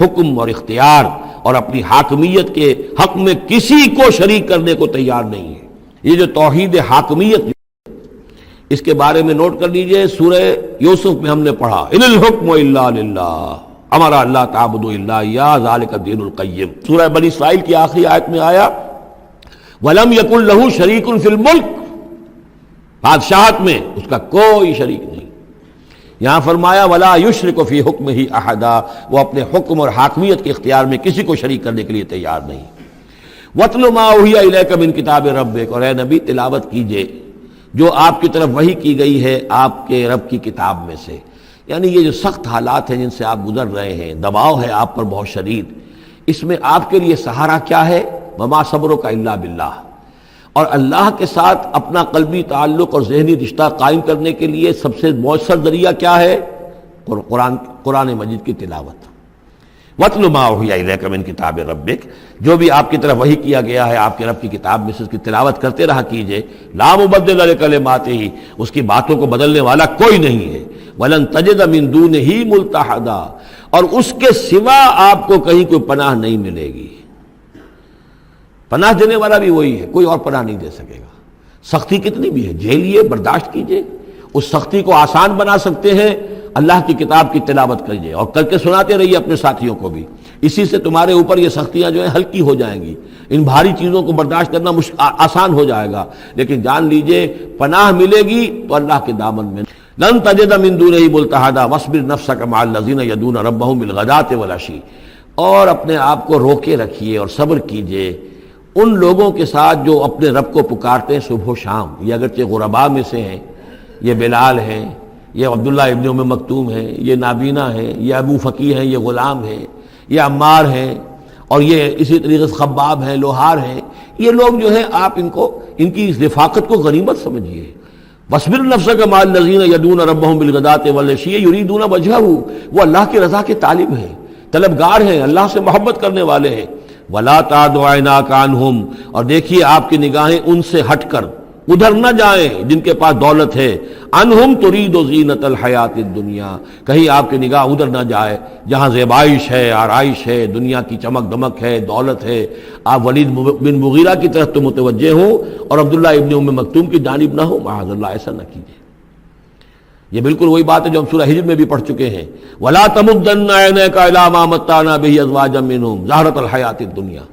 حکم اور اختیار اور اپنی حاکمیت کے حق میں کسی کو شریک کرنے کو تیار نہیں ہے۔ یہ جو توحید حاکمیت، اس کے بارے میں نوٹ کر لیجئے، سورہ یوسف میں ہم نے پڑھا ان الحکم الا للہ امر اللہ تعبدوا الا اياه ذلك الدین القیم۔ سورہ بنی اسرائیل کی آخری آیت میں آیا وَلَمْ يَكُنْ لَهُ شَرِيكٌ فِي الْمُلْكِ، بادشاہت میں اس کا کوئی شریک نہیں۔ یہاں فرمایا وَلَا يُشْرِكُ فِي حُكْمِهِ أَحَدًا، وہ اپنے حکم اور حاکمیت کے اختیار میں کسی کو شریک کرنے کے لیے تیار نہیں۔ وَاتْلُ مَا أُوحِيَ إِلَيْكَ مِنْ كِتَابِ رَبِّكَ، اور اے نبی تلاوت کیجئے جو آپ کی طرف وحی کی گئی ہے آپ کے رب کی کتاب میں سے۔ یعنی یہ جو سخت حالات ہیں جن سے آپ گزر رہے ہیں، دباؤ ہے آپ پر بہت شدید، اس میں آپ کے لیے سہارا کیا ہے؟ وَمَا صَبْرُكَ إِلَّا بِاللَّهِ، اور اللہ کے ساتھ اپنا قلبی تعلق اور ذہنی رشتہ قائم کرنے کے لیے سب سے مؤثر ذریعہ کیا ہے؟ قرآن مجید کی تلاوت۔ وَاتْلُ مَا أُوحِيَ إِلَيْكَ مِنْ كِتَابِ رَبِّكَ، جو بھی آپ کی طرف وحی کیا گیا ہے آپ کے رب کی کتاب میں سے، اس کی تلاوت کرتے رہا کیجئے۔ لا مبدل لکلماتہ، اس کی باتوں کو بدلنے والا کوئی نہیں ہے۔ وَلَن تَجِدَ مِن دُونِهِ مُلْتَحَدًا، اور اس کے سوا آپ کو کہیں کوئی پناہ نہیں ملے گی۔ پناہ دینے والا بھی وہی ہے، کوئی اور پناہ نہیں دے سکے گا۔ سختی کتنی بھی ہے جھیلیے، برداشت کیجئے، اس سختی کو آسان بنا سکتے ہیں اللہ کی کتاب کی تلاوت کیجئے اور کر کے سناتے رہیے اپنے ساتھیوں کو بھی، اسی سے تمہارے اوپر یہ سختیاں جو ہیں ہلکی ہو جائیں گی، ان بھاری چیزوں کو برداشت کرنا آسان ہو جائے گا۔ لیکن جان لیجئے پناہ ملے گی تو اللہ کے دامن میں۔ لن تجد من دونہ ملتحدا واصبر نفسک مع الذین یدعون ربهم بالغداۃ والعشی، اور اپنے آپ کو روکے رکھیے اور صبر کیجئے ان لوگوں کے ساتھ جو اپنے رب کو پکارتے ہیں صبح و شام۔ یہ اگرچہ غرباء میں سے ہیں، یہ بلال ہیں، یہ عبداللہ ابن ام مکتوم ہیں، یہ نابینا ہیں، یہ ابو فقی ہیں، یہ غلام ہیں، یہ عمار ہیں، اور یہ اسی طریقے سے خباب ہیں، لوہار ہیں۔ یہ لوگ جو ہیں آپ ان کی اس رفاقت کو غنیمت سمجھیے۔ وَاصْبِرْ نَفْسَكَ مَعَ الَّذِينَ يَدْعُونَ رَبَّهُم بِالْغَدَاةِ وَالْعَشِيِّ يُرِيدُونَ وَجْهَهُ، وہ اللہ کی رضا کے طالب ہیں، طلبگار ہیں، اللہ سے محبت کرنے والے ہیں۔ وَلَا تَعْدُ عَيْنَاكَ عَنْهُمْ، اور دیکھیے آپ کی نگاہیں ان سے ہٹ کر ادھر نہ جائیں جن کے پاس دولت ہے۔ انہم ترید زینت الحیات الدنیا، کہیں آپ کی نگاہ ادھر نہ جائے جہاں زیبائش ہے، آرائش ہے، دنیا کی چمک دمک ہے، دولت ہے۔ آپ ولید بن مغیرہ کی طرف تو متوجہ ہوں اور عبداللہ ابن ام مکتوم کی جانب نہ ہو، معاذ اللہ ایسا نہ کیجیے۔ یہ بالکل وہی بات ہے جو ہم سورہ ہجر میں بھی پڑھ چکے ہیں، وَلَا تَمُدَّنَّ عَيْنَيْكَ إِلَىٰ مَا مَتَّعْنَا بِهِ أَزْوَاجًا مِّنْهُمْ زَهْرَةَ الْحَيَاةِ الدُّنْيا،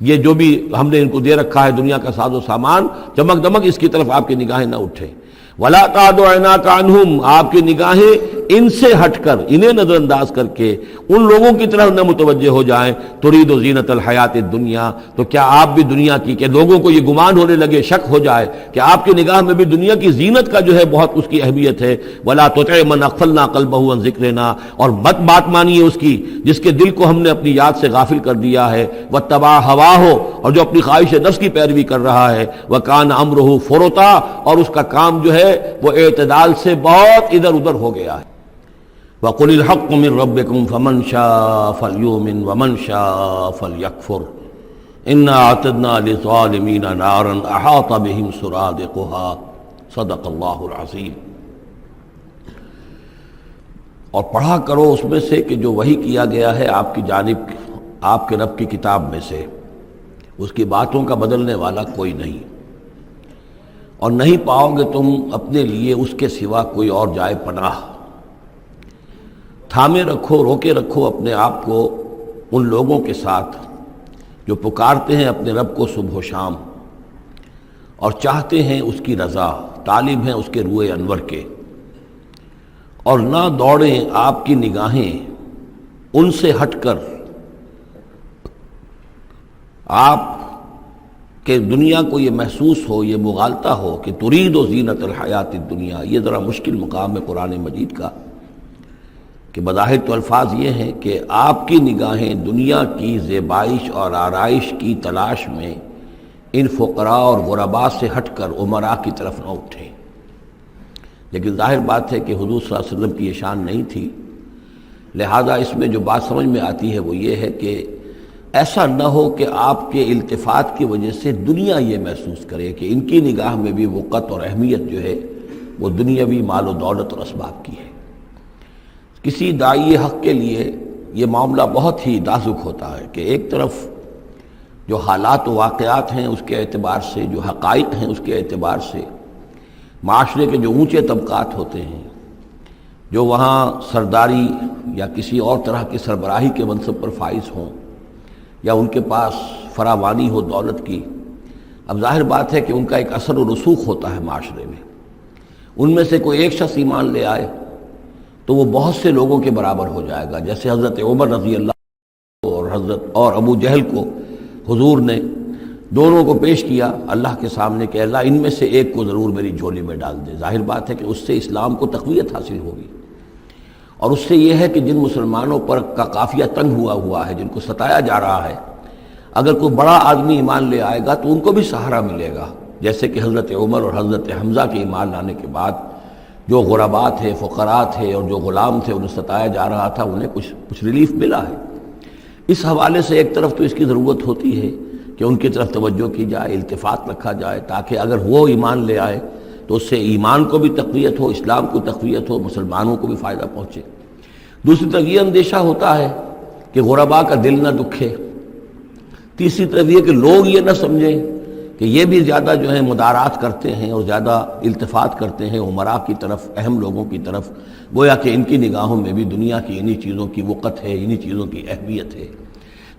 یہ جو بھی ہم نے ان کو دے رکھا ہے دنیا کا ساز و سامان، چمک دمک، اس کی طرف آپ کی نگاہیں نہ اٹھیں۔ وَلَا تَعْدُ عَيْنَاكَ عَنْهُمْ، آپ کی نگاہیں ان سے ہٹ کر، انہیں نظر انداز کر کے ان لوگوں کی طرف نہ متوجہ ہو جائیں۔ ترید زینت الحیات الدنیا، تو کیا آپ بھی دنیا کی، کہ لوگوں کو یہ گمان ہونے لگے، شک ہو جائے کہ آپ کی نگاہ میں بھی دنیا کی زینت کا جو ہے بہت اس کی اہمیت ہے۔ وَلَا تُطِعْ مَنْ أَغْفَلْنَا قَلْبَهُ عَنْ ذِكْرِنَا، اور مت بات مانیے اس کی جس کے دل کو ہم نے اپنی یاد سے غافل کر دیا ہے۔ وَاتَّبَعَ هَوَاهُ، اور جو اپنی خواہش نفس کی پیروی کر رہا ہے۔ وَكَانَ أَمْرُهُ فُرُطًا، اور اس کا کام جو ہے وہ اعتدال سے بہت ادھر ادھر ہو گیا ہے۔ وَقُلِ الْحَقُّ مِن رَبِّكُمْ فَمَنْ شَاءَ فَلْيُؤْمِنْ وَمَنْ شَاءَ فَلْيَكْفُرْ إِنَّا أَعْتَدْنَا لِلظَّالِمِينَ نَارًا أَحَاطَ بِهِمْ سُرَادِقُهَا صدق اللہ العظیم۔ اور پڑھا کرو اس میں سے کہ جو وحی کیا گیا ہے آپ کی جانب آپ کے رب کی کتاب میں سے، اس کی باتوں کا بدلنے والا کوئی نہیں، اور نہیں پاؤ گے تم اپنے لیے اس کے سوا کوئی اور جائے پناہ۔ تھامے رکھو، روکے رکھو اپنے آپ کو ان لوگوں کے ساتھ جو پکارتے ہیں اپنے رب کو صبح و شام اور چاہتے ہیں اس کی رضا، طالب ہیں اس کے روئے انور کے، اور نہ دوڑیں آپ کی نگاہیں ان سے ہٹ کر آپ کہ دنیا کو یہ محسوس ہو، یہ مغالطہ ہو کہ ترید و زینت الحیات الدنیا۔ یہ ذرا مشکل مقام ہے قرآن مجید کا، کہ بظاہر تو الفاظ یہ ہیں کہ آپ کی نگاہیں دنیا کی زیبائش اور آرائش کی تلاش میں ان فقراء اور غرباء سے ہٹ کر امراء کی طرف نہ اٹھیں، لیکن ظاہر بات ہے کہ حضور صلی اللہ علیہ وسلم کی یہ شان نہیں تھی، لہذا اس میں جو بات سمجھ میں آتی ہے وہ یہ ہے کہ ایسا نہ ہو کہ آپ کے التفات کی وجہ سے دنیا یہ محسوس کرے کہ ان کی نگاہ میں بھی وقت اور اہمیت جو ہے وہ دنیاوی مال و دولت اور اسباب کی ہے۔ کسی داعی حق کے لیے یہ معاملہ بہت ہی نازک ہوتا ہے کہ ایک طرف جو حالات و واقعات ہیں اس کے اعتبار سے، جو حقائق ہیں اس کے اعتبار سے، معاشرے کے جو اونچے طبقات ہوتے ہیں، جو وہاں سرداری یا کسی اور طرح کی سربراہی کے منصب پر فائز ہوں یا ان کے پاس فراوانی ہو دولت کی، اب ظاہر بات ہے کہ ان کا ایک اثر و رسوخ ہوتا ہے معاشرے میں۔ ان میں سے کوئی ایک شخص ایمان لے آئے تو وہ بہت سے لوگوں کے برابر ہو جائے گا، جیسے حضرت عمر رضی اللہ اور ابو جہل کو حضور نے دونوں کو پیش کیا اللہ کے سامنے کہ اللہ ان میں سے ایک کو ضرور میری جھولی میں ڈال دے۔ ظاہر بات ہے کہ اس سے اسلام کو تقویت حاصل ہوگی، اور اس سے یہ ہے کہ جن مسلمانوں پر کا قافیہ تنگ ہوا ہے، جن کو ستایا جا رہا ہے، اگر کوئی بڑا آدمی ایمان لے آئے گا تو ان کو بھی سہارا ملے گا، جیسے کہ حضرت عمر اور حضرت حمزہ کے ایمان لانے کے بعد جو غربا تھے، فقراء تھے اور جو غلام تھے انہیں ستایا جا رہا تھا، انہیں کچھ ریلیف ملا ہے۔ اس حوالے سے ایک طرف تو اس کی ضرورت ہوتی ہے کہ ان کی طرف توجہ کی جائے، التفات رکھا جائے، تاکہ اگر وہ ایمان لے آئے تو اس سے ایمان کو بھی تقویت ہو، اسلام کو تقویت ہو، مسلمانوں کو بھی فائدہ پہنچے۔ دوسری طرف یہ اندیشہ ہوتا ہے کہ غربا کا دل نہ دکھے، تیسری طرف یہ کہ لوگ یہ نہ سمجھیں کہ یہ بھی زیادہ جو ہے مدارات کرتے ہیں اور زیادہ التفات کرتے ہیں عمراء کی طرف، اہم لوگوں کی طرف، گویا کہ ان کی نگاہوں میں بھی دنیا کی انہی چیزوں کی وقت ہے، انہی چیزوں کی اہمیت ہے۔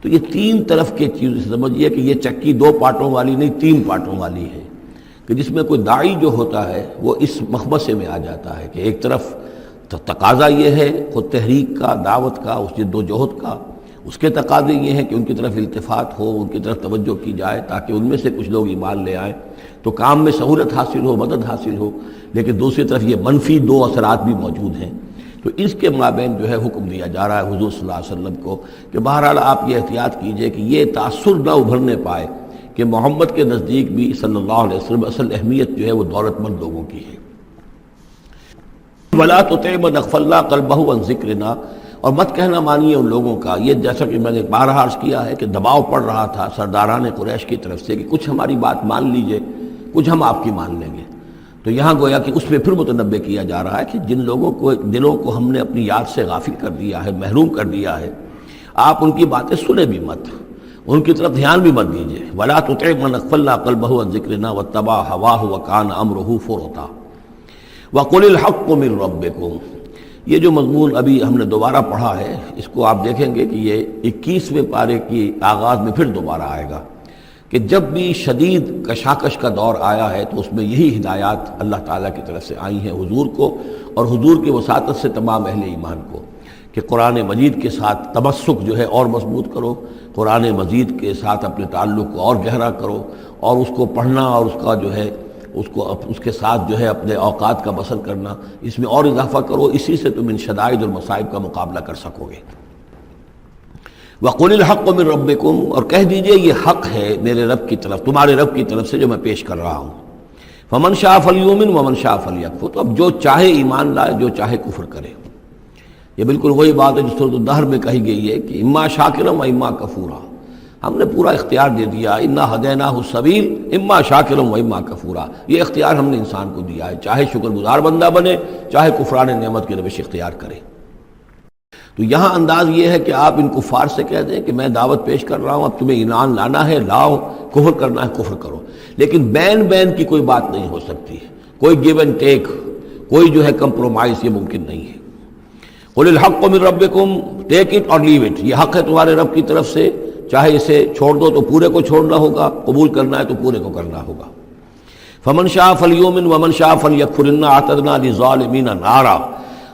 تو یہ تین طرف کے چیز سمجھیے کہ یہ چکی دو پارٹوں والی نہیں، تین پارٹوں والی ہے، کہ جس میں کوئی داعی جو ہوتا ہے وہ اس مخمصے میں آ جاتا ہے کہ ایک طرف تقاضا یہ ہے خود تحریک کا، دعوت کا، اس جد و جہد کا، اس کے تقاضے یہ ہیں کہ ان کی طرف التفات ہو، ان کی طرف توجہ کی جائے تاکہ ان میں سے کچھ لوگ ایمان لے آئیں تو کام میں سہولت حاصل ہو، مدد حاصل ہو، لیکن دوسری طرف یہ منفی دو اثرات بھی موجود ہیں۔ تو اس کے مابین جو ہے حکم دیا جا رہا ہے حضور صلی اللہ علیہ وسلم کو کہ بہرحال آپ یہ احتیاط کیجئے کہ یہ تاثر نہ ابھرنے پائے کہ محمد کے نزدیک بھی صلی اللہ علیہ وسلم اصل اہمیت جو ہے وہ دولت مند لوگوں کی ہے۔ وَلَا تُطِعْ مَنْ أَغْفَلْنَا قَلْبَهُ عَنْ ذِكْرِنَا، اور مت کہنا مانیے ان لوگوں کا، یہ جیسا کہ میں نے بارہا عرض کیا ہے کہ دباؤ پڑ رہا تھا سرداران قریش کی طرف سے کہ کچھ ہماری بات مان لیجئے، کچھ ہم آپ کی مان لیں گے۔ تو یہاں گویا کہ اس میں پھر متنبہ کیا جا رہا ہے کہ جن لوگوں کو دلوں کو ہم نے اپنی یاد سے غافل کر دیا ہے، محروم کر دیا ہے، آپ ان کی باتیں سنیں بھی مت، ان کی طرف دھیان بھی مت دیجئے۔ وَلَا تُطِعْ مَنْ أَغْفَلْنَا قَلْبَهُ عَنْ ذِكْرِنَا وَاتَّبَعَ هَوَاهُ وَكَانَ أَمْرُهُ فُرُطًا وَقُلِ الْحَقُّ مِنْ رَبِّكُمْ۔ یہ جو مضمون ابھی ہم نے دوبارہ پڑھا ہے، اس کو آپ دیکھیں گے کہ یہ 21ویں پارے کی آغاز میں پھر دوبارہ آئے گا کہ جب بھی شدید کشاکش کا دور آیا ہے تو اس میں یہی ہدایات اللہ تعالیٰ کی طرف سے آئی ہیں حضور کو اور حضور کی وساطت سے تمام اہل ایمان کو کہ قرآن مجید کے ساتھ تمسک جو ہے اور مضبوط کرو، قرآن مجید کے ساتھ اپنے تعلق کو اور گہرا کرو، اور اس کو پڑھنا اور اس کا جو ہے اس کے ساتھ جو ہے اپنے اوقات کا بسر کرنا، اس میں اور اضافہ کرو، اسی سے تم ان شدائد اور مصائب کا مقابلہ کر سکو گے۔ وَقُلِ الْحَقُّ مِنْ رَبِّكُمْ، اور کہہ دیجئے یہ حق ہے میرے رب کی طرف، تمہارے رب کی طرف سے جو میں پیش کر رہا ہوں۔ فَمَنْ شَاءَ فَلْيُؤْمِنْ وَمَنْ شَاءَ فَلْيَكْفُرْ، تو اب جو چاہے ایمان لائے، جو چاہے کفر کرے۔ یہ بالکل وہی بات ہے جو سورۃ الدہر میں کہی گئی ہے کہ اما شاکرا و اما کفورا، ہم نے پورا اختیار دے دیا، انا ہدیناہ السبیل اما شاکرا و اما کفورا، یہ اختیار ہم نے انسان کو دیا ہے، چاہے شکر گزار بندہ بنے، چاہے کفران نعمت کی روش اختیار کرے۔ تو یہاں انداز یہ ہے کہ آپ ان کفار سے کہہ دیں کہ میں دعوت پیش کر رہا ہوں، اب تمہیں ایمان لانا ہے لاؤ، کفر کرنا ہے کفر کرو، لیکن بین کی کوئی بات نہیں ہو سکتی، کوئی گیو اینڈ ٹیک، کوئی جو ہے کمپرومائز یہ ممکن نہیں ہے۔ قُلِ الْحَقُّ مِنْ رَبِّكُمْ، ٹیک اٹ اور لیو اٹ، یہ حق ہے تمہارے رب کی طرف سے، چاہے اسے چھوڑ دو تو پورے کو چھوڑنا ہوگا، قبول کرنا ہے تو پورے کو کرنا ہوگا۔ فَمَنْ شَاءَ فَلْيُؤْمِنْ وَمَنْ شَاءَ فَلْيَكْفُرْ إِنَّا أَعْتَدْنَا لِلظَّالِمِينَ نَارًا،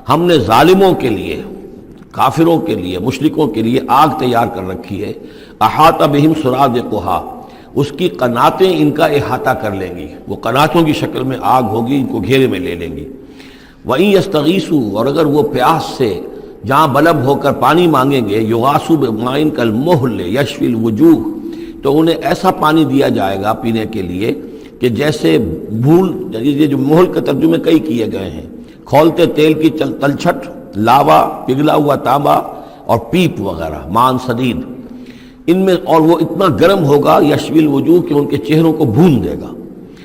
ہم نے ظالموں کے لیے، کافروں کے لیے، مشرکوں کے لیے آگ تیار کر رکھی ہے، احاطہ بہم سرادقها، اس کی قناتیں ان کا احاطہ کر لیں گی، وہ قناتوں کی شکل میں آگ ہوگی، ان کو گھیرے میں لے لیں گی۔ وَإِن يَسْتَغِيثُوا، اور اگر وہ پیاس سے جہاں بلب ہو کر پانی مانگیں گے، یغاثوا بماء کالمہل یشفی الوجوہ، تو انہیں ایسا پانی دیا جائے گا پینے کے لیے کہ جیسے بھول، یہ جو مہل کے ترجمے کئی کیے گئے ہیں، کھولتے تیل کی تلچھٹ، لاوا، پگھلا ہوا تانبا اور پیپ وغیرہ، مان سدید، ان میں، اور وہ اتنا گرم ہوگا یشفی الوجوہ کہ ان کے چہروں کو بھون دے گا۔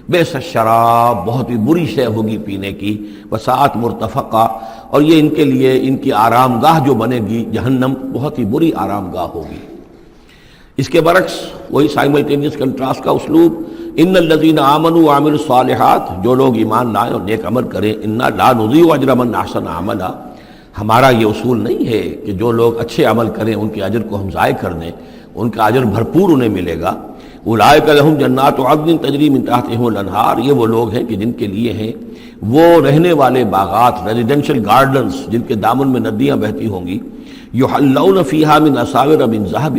بیس الشراب، بہت ہی بری شے ہوگی پینے کی، وساعت مرتفقہ، اور یہ ان کے لیے ان کی آرام گاہ جو بنے گی جہنم، بہت ہی بری آرام گاہ ہوگی۔ اس کے برعکس وہی سائملٹینیس کنٹراسٹ کا اسلوب، ان الذین آمنوا وعملوا الصالحات، جو لوگ ایمان لائیں اور نیک عمل کریں، انا لا نضیع اجر من احسن عملا، ہمارا یہ اصول نہیں ہے کہ جو لوگ اچھے عمل کریں ان کے اجر کو ہم ضائع کر دیں، ان کا اجر بھرپور انہیں ملے گا۔ اولئک لہم جنات عدن تجری من تحتہم الانہار، یہ وہ لوگ ہیں کہ جن کے لیے ہیں وہ رہنے والے باغات، ریزیڈینشل گارڈنز، جن کے دامن میں ندیاں بہتی ہوں گی، یحلون فیہا من اساور من ذہب،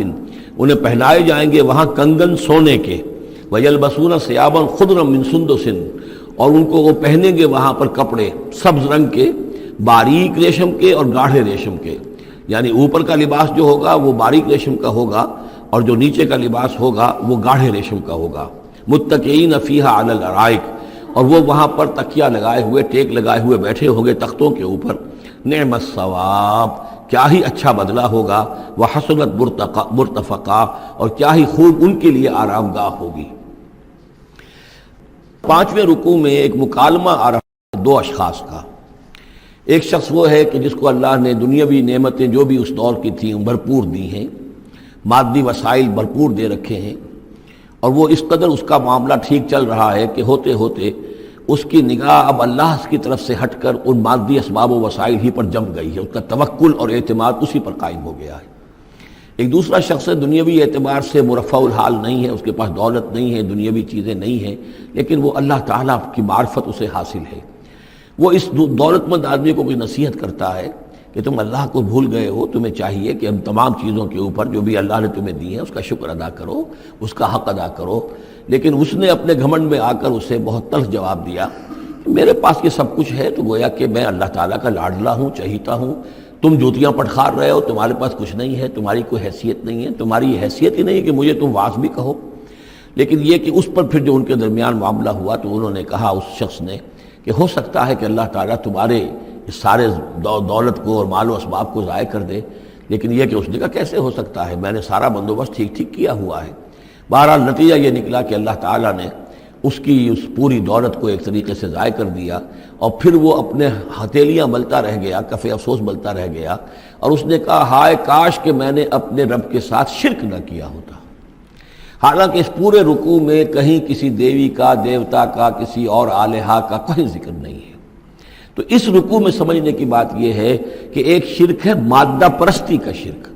انہیں پہنائے جائیں گے وہاں کنگن سونے کے، ویلبسون ثیابا خضرا من سندس، اور ان کو وہ پہنیں گے وہاں پر کپڑے سبز رنگ کے، باریک ریشم کے اور گاڑھے ریشم کے، یعنی اوپر کا لباس جو ہوگا وہ باریک ریشم کا ہوگا اور جو نیچے کا لباس ہوگا وہ گاڑھے ریشم کا ہوگا۔ متکئین فیہا علی الارائک، اور وہ وہاں پر تکیہ لگائے ہوئے، ٹیک لگائے ہوئے بیٹھے ہوں گے تختوں کے اوپر۔ نعم الثواب، کیا ہی اچھا بدلہ ہوگا، وحسنت مرتفقہ، اور کیا ہی خوب ان کے لیے آرام گاہ ہوگی۔ 5ویں رکوع میں ایک مکالمہ آ رہا ہے دو اشخاص کا۔ ایک شخص وہ ہے کہ جس کو اللہ نے دنیاوی نعمتیں جو بھی اس دور کی تھیں بھرپور دی ہیں، مادی وسائل بھرپور دے رکھے ہیں، اور وہ اس قدر اس کا معاملہ ٹھیک چل رہا ہے کہ ہوتے ہوتے اس کی نگاہ اب اللہ کی طرف سے ہٹ کر ان مادی اسباب و وسائل ہی پر جم گئی ہے، اس کا توکل اور اعتماد اسی پر قائم ہو گیا ہے۔ ایک دوسرا شخص ہے دنیاوی اعتبار سے مرفع الحال نہیں ہے، اس کے پاس دولت نہیں ہے، دنیاوی چیزیں نہیں ہیں، لیکن وہ اللہ تعالیٰ کی معرفت اسے حاصل ہے۔ وہ اس دولت مند آدمی کو کوئی نصیحت کرتا ہے کہ تم اللہ کو بھول گئے ہو، تمہیں چاہیے کہ ہم تمام چیزوں کے اوپر جو بھی اللہ نے تمہیں دی ہیں اس کا شکر ادا کرو، اس کا حق ادا کرو۔ لیکن اس نے اپنے گھمنڈ میں آ کر اسے بہت تلخ جواب دیا، میرے پاس یہ سب کچھ ہے تو گویا کہ میں اللہ تعالیٰ کا لاڈلا ہوں، چہیتا ہوں، تم جوتیاں پٹخار رہے ہو، تمہارے پاس کچھ نہیں ہے، تمہاری کوئی حیثیت نہیں ہے، تمہاری حیثیت ہی نہیں ہے کہ مجھے تم واعظ بھی کہو۔ لیکن یہ کہ اس پر پھر جو ان کے درمیان معاملہ ہوا تو انہوں نے کہا، اس شخص نے، کہ ہو سکتا ہے کہ اللہ تعالیٰ تمہارے اس سارے دولت کو اور مال و اسباب کو ضائع کر دے، لیکن یہ کہ اس نے کہا کیسے ہو سکتا ہے، میں نے سارا بندوبست ٹھیک ٹھیک کیا ہوا ہے۔ بہرحال نتیجہ یہ نکلا کہ اللہ تعالیٰ نے اس کی اس پوری دولت کو ایک طریقے سے ضائع کر دیا، اور پھر وہ اپنے ہتھیلیاں ملتا رہ گیا، کف افسوس ملتا رہ گیا، اور اس نے کہا ہائے کاش کہ میں نے اپنے رب کے ساتھ شرک نہ کیا ہوتا۔ حالانکہ اس پورے رکوع میں کہیں کسی دیوی کا، دیوتا کا، کسی اور الہہ کا کہیں ذکر نہیں ہے۔ تو اس رکوع میں سمجھنے کی بات یہ ہے کہ ایک شرک ہے مادہ پرستی کا شرک،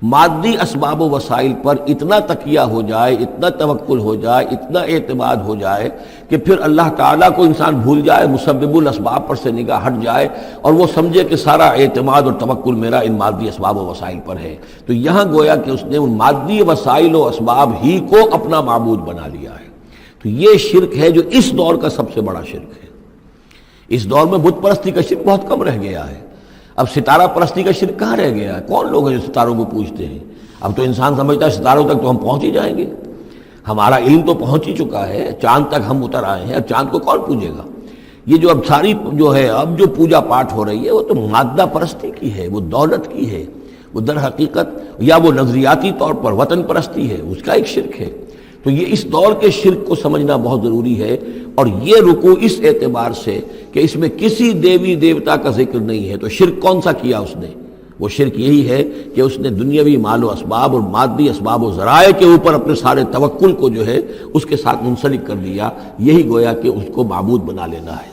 مادی اسباب و وسائل پر اتنا تکیہ ہو جائے، اتنا توکل ہو جائے، اتنا اعتماد ہو جائے کہ پھر اللہ تعالیٰ کو انسان بھول جائے، مسبب الاسباب پر سے نگاہ ہٹ جائے، اور وہ سمجھے کہ سارا اعتماد اور توکل میرا ان مادی اسباب و وسائل پر ہے۔ تو یہاں گویا کہ اس نے ان مادی وسائل و اسباب ہی کو اپنا معبود بنا لیا ہے۔ تو یہ شرک ہے جو اس دور کا سب سے بڑا شرک ہے۔ اس دور میں بت پرستی کا شرک بہت کم رہ گیا ہے، اب ستارہ پرستی کا شرک کہاں رہ گیا ہے؟ کون لوگ ہیں جو ستاروں کو پوجتے ہیں؟ اب تو انسان سمجھتا ہے ستاروں تک تو ہم پہنچ ہی جائیں گے، ہمارا علم تو پہنچ ہی چکا ہے، چاند تک ہم اتر آئے ہیں، اب چاند کو کون پوجے گا؟ یہ جو اب ساری جو ہے اب جو پوجا پاٹ ہو رہی ہے وہ تو مادہ پرستی کی ہے، وہ دولت کی ہے، وہ در حقیقت یا وہ نظریاتی طور پر وطن پرستی ہے، اس کا ایک شرک ہے۔ تو یہ اس دور کے شرک کو سمجھنا بہت ضروری ہے، اور یہ رکوع اس اعتبار سے کہ اس میں کسی دیوی دیوتا کا ذکر نہیں ہے۔ تو شرک کون سا کیا اس نے؟ وہ شرک یہی ہے کہ اس نے دنیاوی مال و اسباب اور مادی اسباب و ذرائع کے اوپر اپنے سارے توکل کو جو ہے اس کے ساتھ منسلک کر دیا، یہی گویا کہ اس کو معبود بنا لینا ہے۔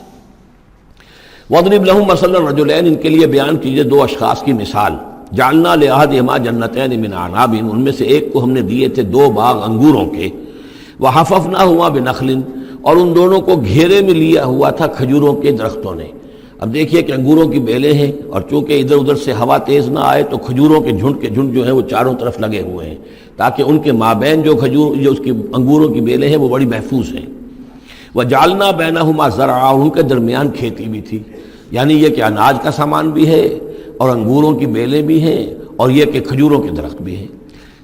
وَاضْرِبْ لَهُم مَثَلَ الرَّجُلَيْنِ، ان کے لیے بیان کیجئے دو اشخاص کی مثال۔ جعلنا لأحدهما جنتین من اعناب، ان میں سے ایک کو ہم نے دیے تھے دو باغ انگوروں کے، وحففناہما بنخل، اور ان دونوں کو گھیرے میں لیا ہوا تھا کھجوروں کے درختوں نے۔ اب دیکھیے کہ انگوروں کی بیلیں ہیں، اور چونکہ ادھر ادھر سے ہوا تیز نہ آئے تو کھجوروں کے جھنڈ جو ہیں وہ چاروں طرف لگے ہوئے ہیں، تاکہ ان کے مابین جو اس کی انگوروں کی بیلیں ہیں وہ بڑی محفوظ ہیں۔ وجعلنا بینہما زرعا، ان کے درمیان کھیتی بھی تھی، یعنی یہ کہ اناج کا سامان بھی ہے اور انگوروں کی بیلیں بھی ہیں، اور یہ کہ کھجوروں کے درخت بھی ہیں۔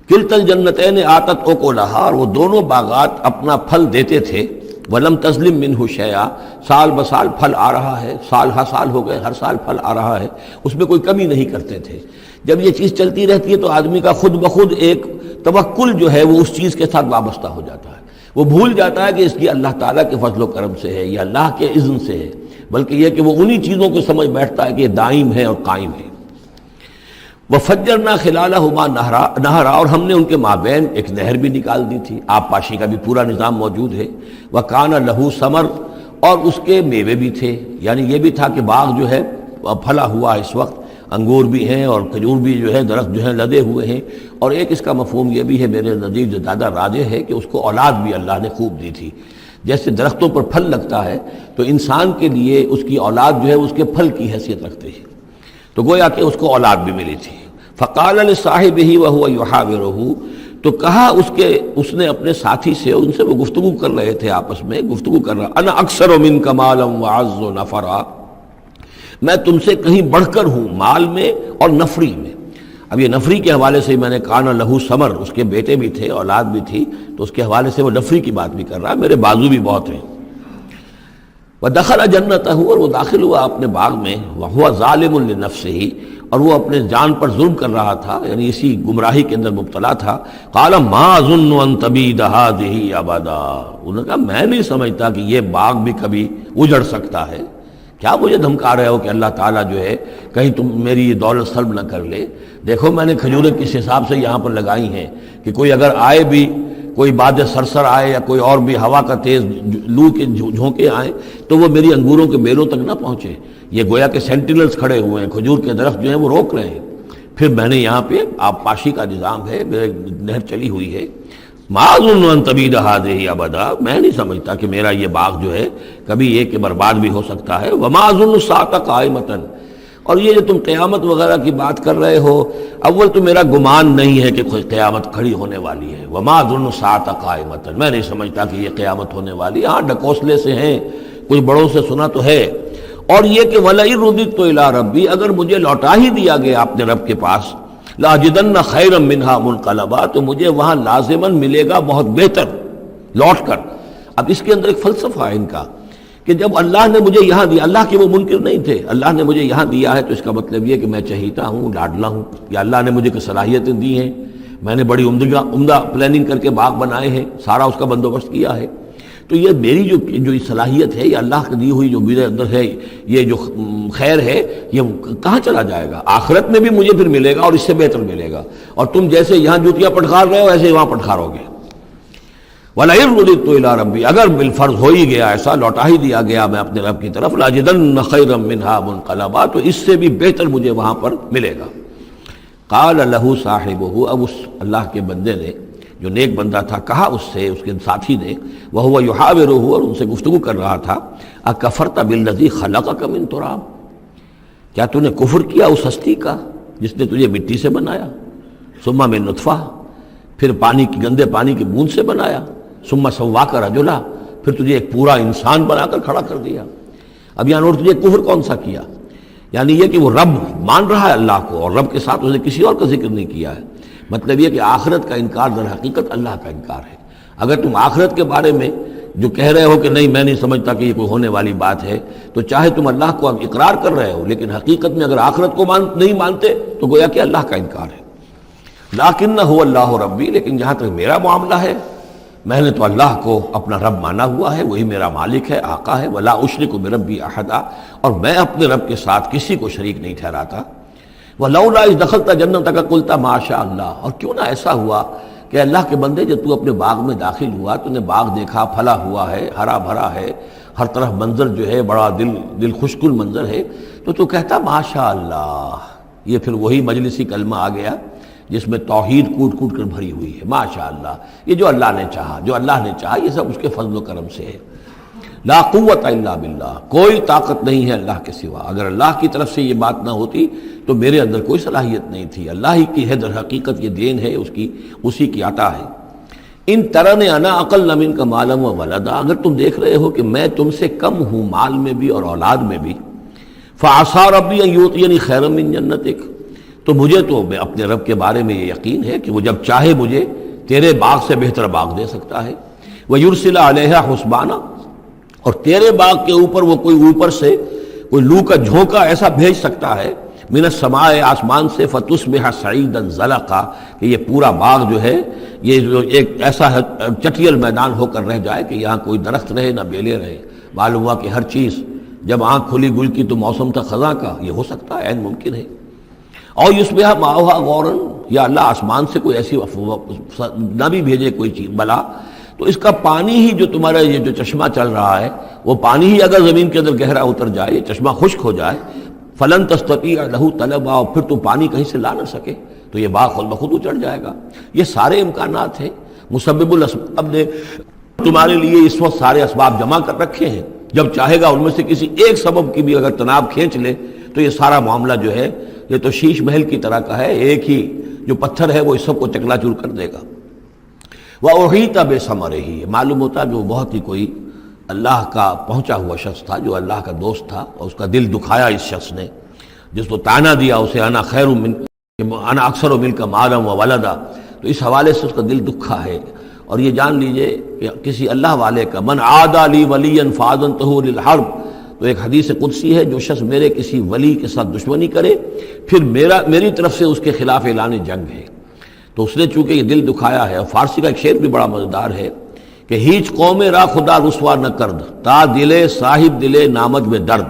کلتا الجنتین آتت اکلہا، اور وہ دونوں باغات اپنا پھل دیتے تھے، ولم تظلم منہ شیئا، سال بسال پھل آ رہا ہے، سال ہر سال ہو گئے، ہر سال پھل آ رہا ہے، اس میں کوئی کمی نہیں کرتے تھے۔ جب یہ چیز چلتی رہتی ہے تو آدمی کا خود بخود ایک توکل جو ہے وہ اس چیز کے ساتھ وابستہ ہو جاتا ہے۔ وہ بھول جاتا ہے کہ اس کی اللہ تعالیٰ کے فضل و کرم سے ہے یا اللہ کے اذن سے ہے، بلکہ یہ کہ وہ انہی چیزوں کو سمجھ بیٹھتا ہے کہ یہ دائم ہے اور قائم ہے۔ وَفَجَّرْنَا خِلَالَهُمَا نَهْرًا، اور ہم نے ان کے مابین ایک نہر بھی نکال دی تھی، آب پاشی کا بھی پورا نظام موجود ہے۔ وَكَانَ لَهُ ثَمَرٌ، اور اس کے میوے بھی تھے، یعنی یہ بھی تھا کہ باغ جو ہے پھلا ہوا اس وقت، انگور بھی ہیں اور کھجور بھی جو ہے درخت جو ہیں لدے ہوئے ہیں، اور ایک اس کا مفہوم یہ بھی ہے میرے نزدیک جو زیادہ راجح ہے کہ اس کو اولاد بھی اللہ نے خوب دی تھی۔ جیسے درختوں پر پھل لگتا ہے تو انسان کے لیے اس کی اولاد جو ہے اس کے پھل کی حیثیت رکھتے ہیں، تو گویا کہ اس کو اولاد بھی ملی تھی۔ فقال لصاحبہ وہو یحاورہ، تو کہا اس نے اپنے ساتھی سے، ان سے وہ گفتگو کر رہے تھے، آپس میں گفتگو کر رہا، انا اکثر منک مالا واعز نفرا، میں تم سے کہیں بڑھ کر ہوں مال میں اور نفری میں۔ اب یہ نفری کے حوالے سے میں نے کان لہو ثمر، اس کے بیٹے بھی تھے، اولاد بھی تھی، تو اس کے حوالے سے وہ نفری کی بات بھی کر رہا ہے، میرے بازو بھی بہت ہیں۔ وَدَخَلَ جَنَّتَهُ، اور وہ داخل ہوا اپنے باغ میں، وَهُوَ ظَالِمٌ لِنَفْسِهِ، اور وہ اپنے جان پر ظلم کر رہا تھا، یعنی اسی گمراہی کے اندر مبتلا تھا۔ قَالَ مَا أَظُنُّ أَن تَبِيدَ هَٰذِهِ أَبَدًا، انہوں نے کہا میں نہیں سمجھتا کہ یہ باغ بھی کبھی اجڑ سکتا ہے۔ کیا مجھے دھمکا رہے ہو کہ اللہ تعالیٰ جو ہے کہیں تم میری یہ دولت سلب نہ کر لے؟ دیکھو میں نے کھجوریں کس حساب سے یہاں پر لگائی ہیں کہ کوئی اگر آئے بھی، کوئی باد سرسر آئے یا کوئی اور بھی ہوا کا تیز لو کے جھونکے آئیں تو وہ میری انگوروں کے بیلوں تک نہ پہنچے۔ یہ گویا کہ سینٹینلز کھڑے ہوئے ہیں، کھجور کے درخت جو ہیں وہ روک رہے ہیں۔ پھر میں نے یہاں پہ آب پاشی کا نظام ہے، نہر چلی ہوئی ہے۔ ما اظن ان تبید هذه ابدا، میں نہیں سمجھتا کہ میرا یہ باغ جو ہے کبھی یہ کہ برباد بھی ہو سکتا ہے۔ وما اظن الساعة قائمة، اور یہ جو تم قیامت وغیرہ کی بات کر رہے ہو، اول تو میرا گمان نہیں ہے کہ کوئی قیامت کھڑی ہونے والی ہے۔ وما اظن الساعة قائمة، میں نہیں سمجھتا کہ یہ قیامت ہونے والی ہے۔ ہاں ڈکوسلے سے ہیں، کچھ بڑوں سے سنا تو ہے، اور یہ کہ وَلَئِن رُدِدتُّ إِلَىٰ رَبِّي، اگر مجھے لوٹا ہی دیا گیا اپنے رب کے پاس، لَأَجِدَنَّ خَيْرًا مِّنْهَا مُنْقَلَبًا، تو مجھے وہاں لازماً ملے گا بہت بہتر لوٹ کر۔ اب اس کے اندر ایک فلسفہ ہے ان کا کہ جب اللہ نے مجھے یہاں دیا، اللہ کے وہ منکر نہیں تھے، اللہ نے مجھے یہاں دیا ہے تو اس کا مطلب یہ کہ میں چہیتا ہوں، لاڈلا ہوں، یا اللہ نے مجھے کچھ صلاحیتیں دی ہیں، میں نے بڑی عمدہ پلاننگ کر کے باغ بنائے ہیں، سارا اس کا بندوبست کیا ہے، تو یہ میری جو صلاحیت ہے، یہ اللہ کی دی ہوئی جو میرے اندر ہے، یہ جو خیر ہے، یہ کہاں چلا جائے گا؟ آخرت میں بھی مجھے پھر ملے گا اور اس سے بہتر ملے گا، اور تم جیسے یہاں جوتیاں پٹخار رہے ہو ایسے وہاں پٹخارو گے۔ وَلَئِن رُدِدتُّ إِلَىٰ رَبِّي، اگر بالفرض ہو ہی گیا ایسا، لوٹا ہی دیا گیا میں اپنے رب کی طرف، لَأَجِدَنَّ خَيْرًا مِّنْهَا مُنْقَلَبًا، تو اس سے بھی بہتر مجھے وہاں پر ملے گا۔ قَالَ لَهُ صَاحِبُهُ، اب اس اللہ کے بندے نے جو نیک بندہ تھا کہا اس سے، اس کے ساتھی نے، وَهُوَ يُحَاوِرُهُ، اور ان سے گفتگو کر رہا تھا، أَكَفَرْتَ بِالَّذِي خَلَقَكَ مِن تُرَابٍ، کیا تو نے کفر کیا اس ہستی کا جس نے تجھے مٹی سے بنایا، ثم من نطفہ، پھر گندے پانی کی بوند سے بنایا، ثم سواک رجلا، پھر تجھے ایک پورا انسان بنا کر کھڑا کر دیا۔ اب یہاں تجھے کفر کون سا کیا؟ یعنی یہ کہ وہ رب مان رہا ہے اللہ کو، اور رب کے ساتھ اس نے کسی اور کا ذکر نہیں کیا ہے۔ مطلب یہ کہ آخرت کا انکار در حقیقت اللہ کا انکار ہے۔ اگر تم آخرت کے بارے میں جو کہہ رہے ہو کہ نہیں میں نہیں سمجھتا کہ یہ کوئی ہونے والی بات ہے، تو چاہے تم اللہ کو اب اقرار کر رہے ہو، لیکن حقیقت میں اگر آخرت کو نہیں مانتے تو گویا کہ اللہ کا انکار ہے۔ لیکن هو اللہ ربی، لیکن جہاں تک میرا معاملہ ہے، میں نے تو اللہ کو اپنا رب مانا ہوا ہے، وہی میرا مالک ہے، آقا ہے۔ ولا اشرک بربی احدا، اور میں اپنے رب کے ساتھ کسی کو شریک نہیں ٹھہراتا۔ ولولا اذ دخلت جنتک قلت ما شاء اللہ، اور کیوں نہ ایسا ہوا کہ اللہ کے بندے جب تو اپنے باغ میں داخل ہوا، تو نے باغ دیکھا، پھلا ہوا ہے، ہرا بھرا ہے، ہر طرف منظر جو ہے بڑا دل خوشکن منظر ہے، تو کہتا ماشاء اللہ۔ یہ پھر وہی مجلسی کلمہ آ گیا جس میں توحید کوٹ کوٹ کر بھری ہوئی ہے، ماشاء اللہ، یہ جو اللہ نے چاہا، جو اللہ نے چاہا، یہ سب اس کے فضل و کرم سے ہے۔ لا قوت الا باللہ، کوئی طاقت نہیں ہے اللہ کے سوا۔ اگر اللہ کی طرف سے یہ بات نہ ہوتی تو میرے اندر کوئی صلاحیت نہیں تھی، اللہ ہی کی ہے در حقیقت، یہ دین ہے اسی کی عطا ہے۔ ان ترن انا اقل منک مالا و ولدا، اگر تم دیکھ رہے ہو کہ میں تم سے کم ہوں مال میں بھی اور اولاد میں بھی، فعسى ربی ان یؤتینی خیرا من جنتک، تو مجھے تو اپنے رب کے بارے میں یہ یقین ہے کہ وہ جب چاہے مجھے تیرے باغ سے بہتر باغ دے سکتا ہے۔ وَيُرْسِلَ عَلَيْهَا حُسْبَانًا، اور تیرے باغ کے اوپر وہ کوئی اوپر سے کوئی لو کا جھونکا ایسا بھیج سکتا ہے، من السماء آسمان سے فتصبح صعیدا زلقا کہ یہ پورا باغ جو ہے یہ جو ایک ایسا چٹیل میدان ہو کر رہ جائے کہ یہاں کوئی درخت رہے نہ بیلے رہے. معلوم ہوا کہ ہر چیز جب آنکھ کھلی گل کی تو موسم تھا خزاں کا، یہ ہو سکتا ہے، عین ممکن ہے. اور یصبح ماؤہا غورا، یا اللہ آسمان سے کوئی ایسی نہ بھی بھیجے کوئی چیز بلا، تو اس کا پانی ہی جو تمہارا یہ جو چشمہ چل رہا ہے وہ پانی ہی اگر زمین کے اندر گہرا اتر جائے، یہ چشمہ خشک ہو جائے، فلن تستطیع لہ طلبا، اور پھر تو پانی کہیں سے لا نہ سکے تو یہ باغ خود بخود اچڑ جائے گا. یہ سارے امکانات ہیں. مسبب الاسباب نے تمہارے لیے اس وقت سارے اسباب جمع کر رکھے ہیں، جب چاہے گا ان میں سے کسی ایک سبب کی بھی اگر تناب کھینچ لے تو یہ سارا معاملہ جو ہے یہ تو شیش محل کی طرح کا ہے، ایک ہی جو پتھر ہے وہ اس سب کو چکنا چور کر دے گا. وَأُحِيطَ بِثَمَرِهِ، معلوم ہوتا جو بہت ہی کوئی اللہ کا پہنچا ہوا شخص تھا، جو اللہ کا دوست تھا، اور اس کا دل دکھایا اس شخص نے، جس کو تانا دیا اسے انا خیر من انا اکثر منک مالا وولدا، تو اس حوالے سے اس کا دل دکھا ہے. اور یہ جان لیجئے کہ کسی اللہ والے کا من عادى لی ولیا فاذنته للحرب، تو ایک حدیث قدسی ہے، جو شخص میرے کسی ولی کے ساتھ دشمنی کرے پھر میری طرف سے اس کے خلاف اعلان جنگ ہے. تو اس نے چونکہ یہ دل دکھایا ہے. اور فارسی کا ایک شعر بھی بڑا مزیدار ہے کہ ہیچ قوم را خدا رسوا نہ کرد تا دلے صاحب دلے نامد میں درد.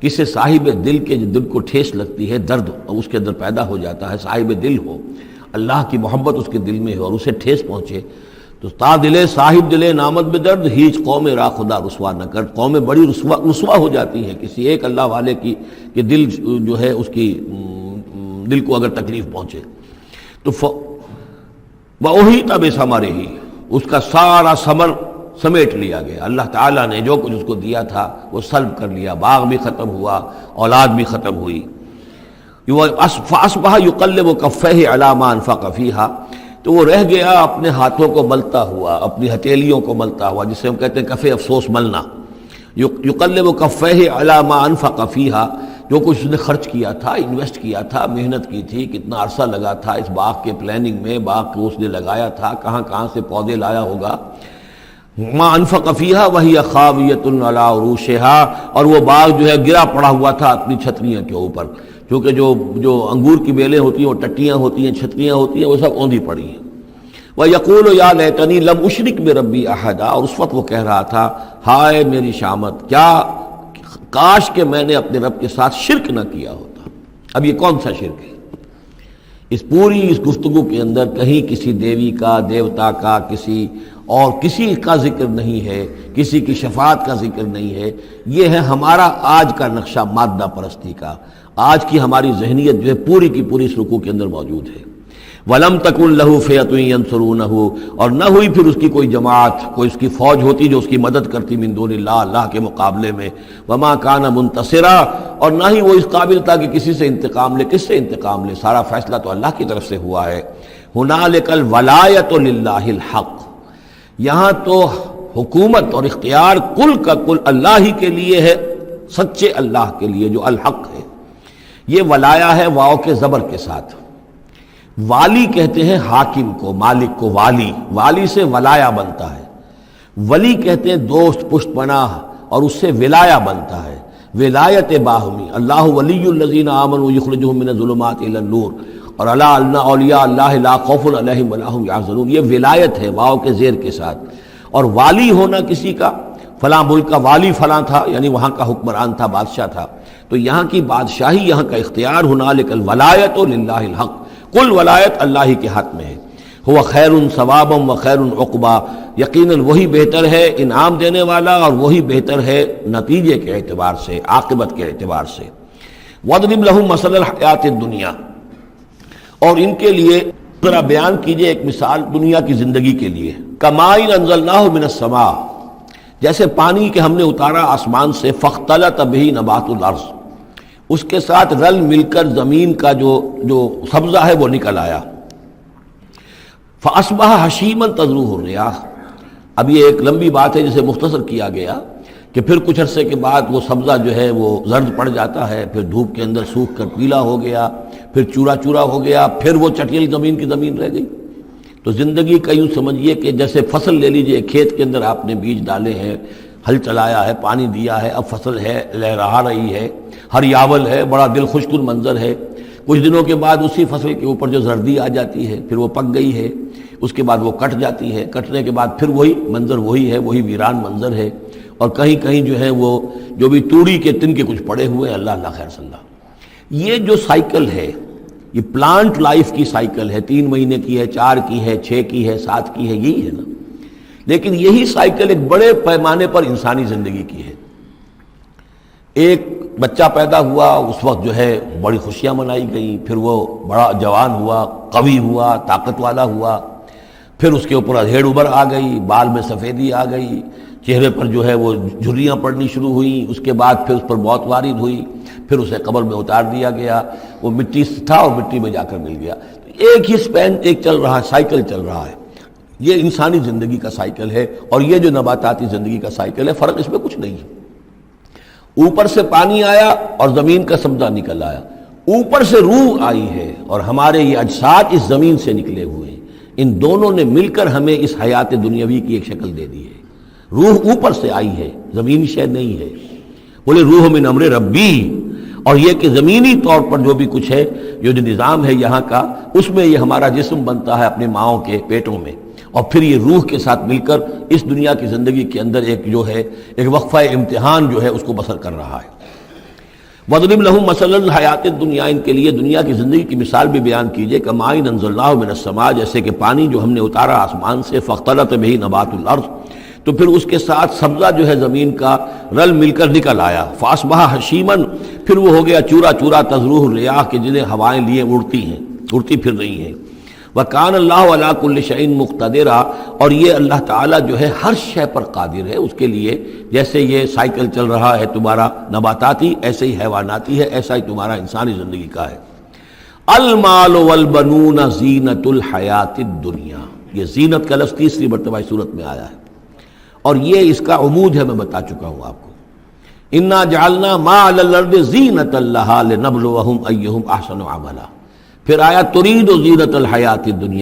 کسی صاحب دل کے دل کو ٹھیس لگتی ہے، درد اس کے اندر پیدا ہو جاتا ہے، صاحب دل ہو، اللہ کی محبت اس کے دل میں ہو اور اسے ٹھیس پہنچے، تو تا دلے صاحب دلے نامد میں درد ہیچ قوم را خدا رسوا نہ کرد. قومیں بڑی رسوا ہو جاتی ہیں کسی ایک اللہ والے کی کہ دل جو ہے اس کی دل کو اگر تکلیف پہنچے. تو وَأُحِيطَ بِثَمَرِهِ، اس کا سارا ثمر سمیٹ لیا گیا. اللہ تعالیٰ نے جو کچھ اس کو دیا تھا وہ سلب کر لیا، باغ بھی ختم ہوا، اولاد بھی ختم ہوئی. فَأَصْبَحَ يُقَلِّبُ كَفَّيْهِ عَلَى مَا أَنفَقَ فِيهَا، تو وہ رہ گیا اپنے ہاتھوں کو ملتا ہوا، اپنی ہتھیلیوں کو ملتا ہوا، جسے ہم کہتے ہیں کفِ افسوس ملنا. يُقَلِّبُ كَفَّيْهِ عَلَى مَا أَنفَقَ فِيهَا، جو کچھ اس نے خرچ کیا تھا، انویسٹ کیا تھا، محنت کی تھی، کتنا عرصہ لگا تھا اس باغ کے پلاننگ میں، باغ کو اس نے لگایا تھا، کہاں کہاں سے پودے لایا ہوگا. ما انفق فیہا وہی خاویۃ علی عروشہا، اور وہ باغ جو ہے گرا پڑا ہوا تھا اپنی چھتریاں کے اوپر، کیونکہ جو انگور کی بیلیں ہوتی ہیں وہ ٹٹیاں ہوتی ہیں، چھتریاں ہوتی ہیں، وہ سب اوندھی پڑی ہیں. وَيَقُولُ يَا لَيْتَنِي لَمْ أُشْرِكْ بِرَبِّي أَحَدًا، اور اس وقت وہ کہہ رہا تھا ہائے میری شامت، کیا کاش کہ میں نے اپنے رب کے ساتھ شرک نہ کیا ہوتا. اب یہ کون سا شرک ہے؟ اس پوری اس گفتگو کے اندر کہیں کسی دیوی کا، دیوتا کا، کسی کا ذکر نہیں ہے، کسی کی شفاعت کا ذکر نہیں ہے. یہ ہے ہمارا آج کا نقشہ مادہ پرستی کا. آج کی ہماری ذہنیت جو ہے پوری کی پوری اس رکوع کے اندر موجود ہے. وَلَمْ تَكُنْ لَهُ فِئَةٌ يَنْصُرُونَهُ، اور نہ ہوئی پھر اس کی کوئی جماعت، کوئی اس کی فوج ہوتی جو اس کی مدد کرتی من دون اللہ، اللہ کے مقابلے میں. وَمَا كَانَ مُنْتَصِرًا، اور نہ ہی وہ اس قابل تھا کہ کسی سے انتقام لے. کس سے انتقام لے؟ سارا فیصلہ تو اللہ کی طرف سے ہوا ہے. هُنَالِكَ الْوَلَایَةُ لِلَّهِ الْحَقِّ، یہاں تو حکومت اور اختیار کل کا کل اللہ ہی کے لیے ہے، سچے اللہ کے لیے جو الحق ہے. یہ ولایا ہے واو کے زبر کے ساتھ. والی کہتے ہیں حاکم کو، مالک کو والی، والی سے ولایا بنتا ہے. ولی کہتے ہیں دوست، پشت پناہ، اور اس سے ولایا بنتا ہے. ولایت باہمی، اللہ ولی الذین آمنوا یخرجہم من الظلمات الی النور، اور الا ان اولیاء اللہ لا خوف علیہم ولا هم یحزنون. یہ ولایت ہے واو کے زیر کے ساتھ. اور والی ہونا کسی کا، فلاں ملک کا والی فلاں تھا، یعنی وہاں کا حکمران تھا، بادشاہ تھا، تو یہاں کی بادشاہی، یہاں کا اختیار هنالک الولایۃ للہ الحق، کل ولایت اللہ ہی کے ہاتھ میں ہے. ہوا خیر ثوابا و خیر عقبا، یقیناً وہی بہتر ہے انعام دینے والا، اور وہی بہتر ہے نتیجے کے اعتبار سے، عاقبت کے اعتبار سے. وَاضْرِبْ لَهُم مَثَلَ الْحَیَاةِ الدُّنْیَا، اور ان کے لیے ذرا بیان کیجئے ایک مثال دنیا کی زندگی کے لیے. کَمَاءٍ أَنزَلْنَاهُ مِنَ السَّمَاءِ، جیسے پانی کہ ہم نے اتارا آسمان سے، فَاخْتَلَطَ بِهِ نَبَاتُ الْأَرْضِ، اس کے ساتھ رل مل کر زمین کا جو سبزہ ہے وہ نکل آیا. فَأَصْبَحَ حَشِيمًا تَذْرُوهُ الرِّيَاحُ، اب یہ ایک لمبی بات ہے جسے مختصر کیا گیا کہ پھر کچھ عرصے کے بعد وہ سبزہ جو ہے وہ زرد پڑ جاتا ہے، پھر دھوپ کے اندر سوکھ کر پیلا ہو گیا، پھر چورا چورا ہو گیا، پھر وہ چٹیل زمین کی زمین رہ گئی. تو زندگی کا یوں سمجھیے کہ جیسے فصل لے لیجئے، کھیت کے اندر آپ نے بیج ڈالے ہیں، ہل چلایا ہے، پانی دیا ہے، اب فصل ہے، لہرا رہی ہے، ہریاول ہے، بڑا دل خوش کن منظر ہے۔ کچھ دنوں کے بعد اسی فصل کے اوپر جو زردی آ جاتی ہے، پھر وہ پک گئی ہے، اس کے بعد وہ کٹ جاتی ہے، کٹنے کے بعد پھر وہی منظر وہی ہے، وہی ویران منظر ہے، اور کہیں کہیں جو ہے وہ جو بھی توڑی کے تن کے کچھ پڑے ہوئے ہیں، اللہ اللہ خیر صلی اللہ۔ یہ جو سائیکل ہے، یہ پلانٹ لائف کی سائیکل ہے، 3 مہینے کی ہے، 4 کی ہے، 6 کی ہے، 7 کی ہے، یہی ہے نا۔ لیکن یہی سائیکل ایک بڑے پیمانے پر انسانی زندگی کی ہے۔ ایک بچہ پیدا ہوا، اس وقت جو ہے بڑی خوشیاں منائی گئیں، پھر وہ بڑا جوان ہوا، قوی ہوا، طاقت والا ہوا، پھر اس کے اوپر ادھیڑ ابھر آ گئی، بال میں سفیدی آ گئی، چہرے پر جو ہے وہ جھریاں پڑنی شروع ہوئیں، اس کے بعد پھر اس پر موت وارد ہوئی، پھر اسے قبر میں اتار دیا گیا، وہ مٹی سے تھا اور مٹی میں جا کر مل گیا۔ ایک ہی سپین ایک چل رہا ہے، سائیکل چل رہا ہے۔ یہ انسانی زندگی کا سائیکل ہے، اور یہ جو نباتاتی زندگی کا سائیکل ہے، فرق اس میں کچھ نہیں ہے۔ اوپر سے پانی آیا اور زمین کا سبزہ نکل آیا، اوپر سے روح آئی ہے اور ہمارے یہ اجساد اس زمین سے نکلے ہوئے ہیں۔ ان دونوں نے مل کر ہمیں اس حیات دنیاوی کی ایک شکل دے دی ہے۔ روح اوپر سے آئی ہے، زمینی شے نہیں ہے۔ بولے روح من امر ربی، اور یہ کہ زمینی طور پر جو بھی کچھ ہے، جو نظام ہے یہاں کا، اس میں یہ ہمارا جسم بنتا ہے اپنے ماؤں کے پیٹوں میں، اور پھر یہ روح کے ساتھ مل کر اس دنیا کی زندگی کے اندر ایک جو ہے ایک وقفہ امتحان جو ہے اس کو بسر کر رہا ہے۔ وَضْرِبْ لَهُم مَثَلَ الْحَيَاةِ الدُّنْيَا، ان کے لیے دنیا کی زندگی کی مثال بھی بیان کیجئے، کَمَاءٍ أَنزَلْنَاهُ مِنَ السَّمَاءِ، جیسے کہ پانی جو ہم نے اتارا آسمان سے، فَاخْتَلَطَ بِهِ نَبَاتُ الْأَرْضِ، تو پھر اس کے ساتھ سبزہ جو ہے زمین کا رل مل کر نکل آیا، فَأَصْبَحَ حَشِيمًا، پھر وہ ہو گیا چورا چورا، تَذْرُوهُ الرِّيَاحُ، کہ جنہیں ہوائیں لیے اڑتی پھر رہی ہیں۔ وَكَانَ اللَّهُ عَلَىٰ كُلِّ شَيْءٍ مُقْتَدِرًا، اور یہ اللہ تعالیٰ جو ہے ہر شے پر قادر ہے۔ اس کے لیے جیسے یہ سائیکل چل رہا ہے تمہارا نباتاتی، ایسے ہی حیواناتی ہے، ایسا ہی تمہارا انسانی زندگی کا ہے۔ المال والبنون زینت الحیات الدنیا، یہ زینت کا لفظ 3 مرتبہ اس صورت میں آیا ہے، اور یہ اس کا عمود ہے، میں بتا چکا ہوں آپ کو۔ انا جعلنا ما علی الارض زینۃ لها لنبلوہم ایہم احسن عملا، پھر آیا ترید زینت الحیات الدنیا۔